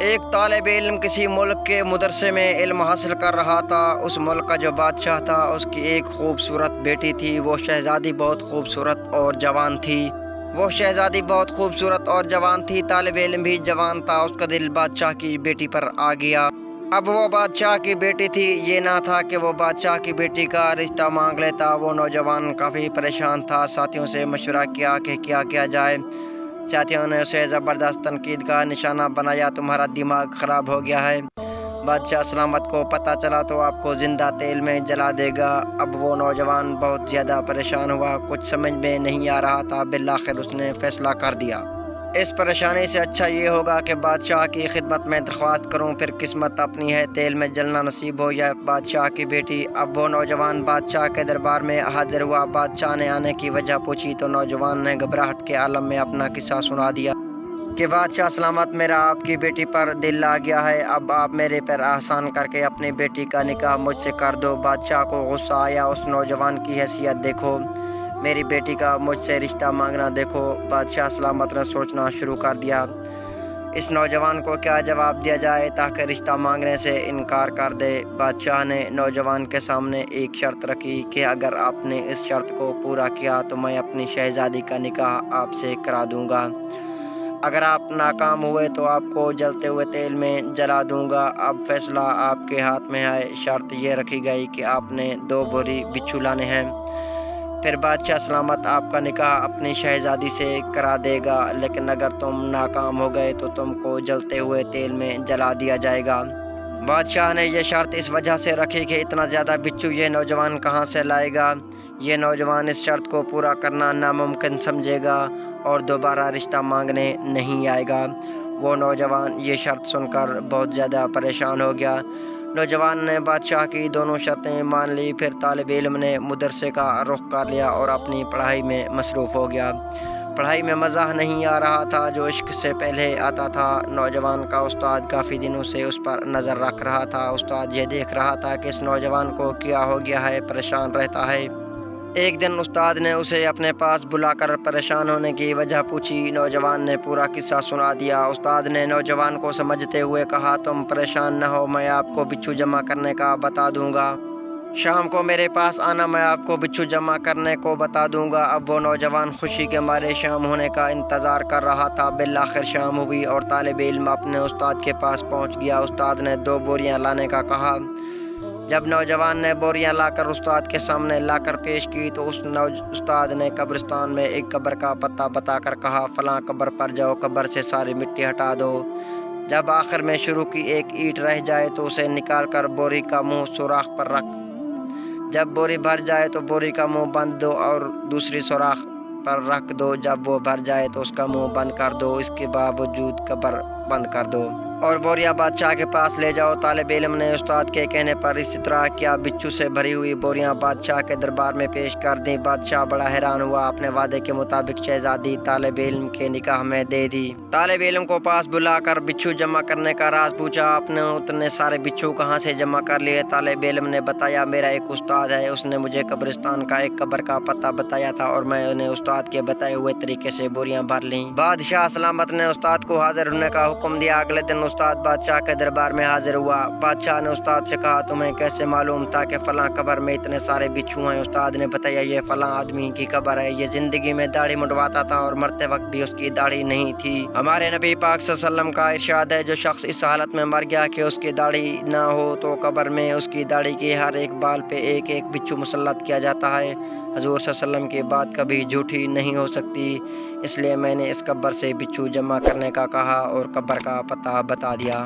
ایک طالب علم کسی ملک کے مدرسے میں علم حاصل کر رہا تھا۔ اس ملک کا جو بادشاہ تھا اس کی ایک خوبصورت بیٹی تھی۔ وہ شہزادی بہت خوبصورت اور جوان تھی۔ طالب علم بھی جوان تھا۔ اس کا دل بادشاہ کی بیٹی پر آ گیا۔ اب وہ بادشاہ کی بیٹی تھی، یہ نہ تھا کہ وہ بادشاہ کی بیٹی کا رشتہ مانگ لیتا۔ وہ نوجوان کافی پریشان تھا۔ ساتھیوں سے مشورہ کیا کہ کیا کیا جائے۔ ساتھیوں نے اسے زبردست تنقید کا نشانہ بنایا۔ تمہارا دماغ خراب ہو گیا ہے، بادشاہ سلامت کو پتہ چلا تو آپ کو زندہ تیل میں جلا دے گا۔ اب وہ نوجوان بہت زیادہ پریشان ہوا، کچھ سمجھ میں نہیں آ رہا تھا۔ بالآخر اس نے فیصلہ کر دیا، اس پریشانی سے اچھا یہ ہوگا کہ بادشاہ کی خدمت میں درخواست کروں، پھر قسمت اپنی ہے، تیل میں جلنا نصیب ہو یا بادشاہ کی بیٹی۔ اب وہ نوجوان بادشاہ کے دربار میں حاضر ہوا۔ بادشاہ نے آنے کی وجہ پوچھی تو نوجوان نے گھبراہٹ کے عالم میں اپنا قصہ سنا دیا کہ بادشاہ سلامت، میرا آپ کی بیٹی پر دل آ گیا ہے۔ اب آپ میرے پر احسان کر کے اپنی بیٹی کا نکاح مجھ سے کر دو۔ بادشاہ کو غصہ آیا، اس نوجوان کی حیثیت دیکھو، میری بیٹی کا مجھ سے رشتہ مانگنا دیکھو۔ بادشاہ سلامت نے سوچنا شروع کر دیا، اس نوجوان کو کیا جواب دیا جائے تاکہ رشتہ مانگنے سے انکار کر دے۔ بادشاہ نے نوجوان کے سامنے ایک شرط رکھی کہ اگر آپ نے اس شرط کو پورا کیا تو میں اپنی شہزادی کا نکاح آپ سے کرا دوں گا۔ اگر آپ ناکام ہوئے تو آپ کو جلتے ہوئے تیل میں جلا دوں گا۔ اب فیصلہ آپ کے ہاتھ میں ہے۔ شرط یہ رکھی گئی کہ آپ نے 2 بوری بچھو لانے ہیں، پھر بادشاہ سلامت آپ کا نکاح اپنی شہزادی سے کرا دے گا، لیکن اگر تم ناکام ہو گئے تو تم کو جلتے ہوئے تیل میں جلا دیا جائے گا۔ بادشاہ نے یہ شرط اس وجہ سے رکھی کہ اتنا زیادہ بچھو یہ نوجوان کہاں سے لائے گا۔ یہ نوجوان اس شرط کو پورا کرنا ناممکن سمجھے گا اور دوبارہ رشتہ مانگنے نہیں آئے گا۔ وہ نوجوان یہ شرط سن کر بہت زیادہ پریشان ہو گیا۔ نوجوان نے بادشاہ کی دونوں شرطیں مان لی۔ پھر طالب علم نے مدرسے کا رخ کر لیا اور اپنی پڑھائی میں مصروف ہو گیا۔ پڑھائی میں مزہ نہیں آ رہا تھا جو عشق سے پہلے آتا تھا۔ نوجوان کا استاد کافی دنوں سے اس پر نظر رکھ رہا تھا۔ استاد یہ دیکھ رہا تھا کہ اس نوجوان کو کیا ہو گیا ہے، پریشان رہتا ہے۔ ایک دن استاد نے اسے اپنے پاس بلا کر پریشان ہونے کی وجہ پوچھی۔ نوجوان نے پورا قصہ سنا دیا۔ استاد نے نوجوان کو سمجھتے ہوئے کہا، تم پریشان نہ ہو، میں آپ کو بچھو جمع کرنے کا بتا دوں گا۔ شام کو میرے پاس آنا، میں آپ کو بچھو جمع کرنے کو بتا دوں گا۔ اب وہ نوجوان خوشی کے مارے شام ہونے کا انتظار کر رہا تھا۔ بالآخر شام ہوئی اور طالب علم اپنے استاد کے پاس پہنچ گیا۔ استاد نے 2 بوریاں لانے کا کہا۔ جب نوجوان نے بوریاں لا کر استاد کے سامنے لا کر پیش کی تو استاد نے قبرستان میں ایک قبر کا پتہ بتا کر کہا، فلاں قبر پر جاؤ، قبر سے ساری مٹی ہٹا دو۔ جب آخر میں شروع کی ایک اینٹ رہ جائے تو اسے نکال کر بوری کا منہ سوراخ پر رکھ۔ جب بوری بھر جائے تو بوری کا منہ بند دو اور دوسری سوراخ پر رکھ دو۔ جب وہ بھر جائے تو اس کا منہ بند کر دو، اس کے باوجود قبر بند کر دو اور بوریاں بادشاہ کے پاس لے جاؤ۔ طالب علم نے استاد کے کہنے پر اسی طرح کیا۔ بچھو سے بھری ہوئی بوریاں بادشاہ کے دربار میں پیش کر دیں۔ بادشاہ بڑا حیران ہوا۔ اپنے وعدے کے مطابق شہزادی طالب علم کے نکاح میں دے دی۔ طالب علم کو پاس بلا کر بچھو جمع کرنے کا راز پوچھا۔ آپ نے اتنے سارے بچھو کہاں سے جمع کر لیے؟ طالب علم نے بتایا، میرا ایک استاد ہے، اس نے مجھے قبرستان کا ایک قبر کا پتہ بتایا تھا اور میں نے استاد کے بتائے ہوئے طریقے سے بوریاں بھر لیں۔ بادشاہ سلامت نے استاد کو حاضر ہونے کا حکم دیا۔ اگلے دن استاد بادشاہ کے دربار میں حاضر ہوا۔ بادشاہ نے استاد سے کہا، تمہیں کیسے معلوم تھا کہ فلاں قبر میں اتنے سارے بچھو ہیں؟ استاد نے بتایا، یہ فلاں آدمی کی قبر ہے، یہ زندگی میں داڑھی منڈواتا تھا اور مرتے وقت بھی اس کی داڑھی نہیں تھی۔ ہمارے نبی پاک صلی اللہ علیہ وسلم کا ارشاد ہے، جو شخص اس حالت میں مر گیا کہ اس کی داڑھی نہ ہو تو قبر میں اس کی داڑھی کے ہر ایک بال پہ ایک ایک بچھو مسلط کیا جاتا ہے۔ حضور صلی اللہ علیہ وسلم کی بات کبھی جھوٹی نہیں ہو سکتی، اس لیے میں نے اس قبر سے بچھو جمع کرنے کا کہا اور قبر کا پتہ بتا دیا۔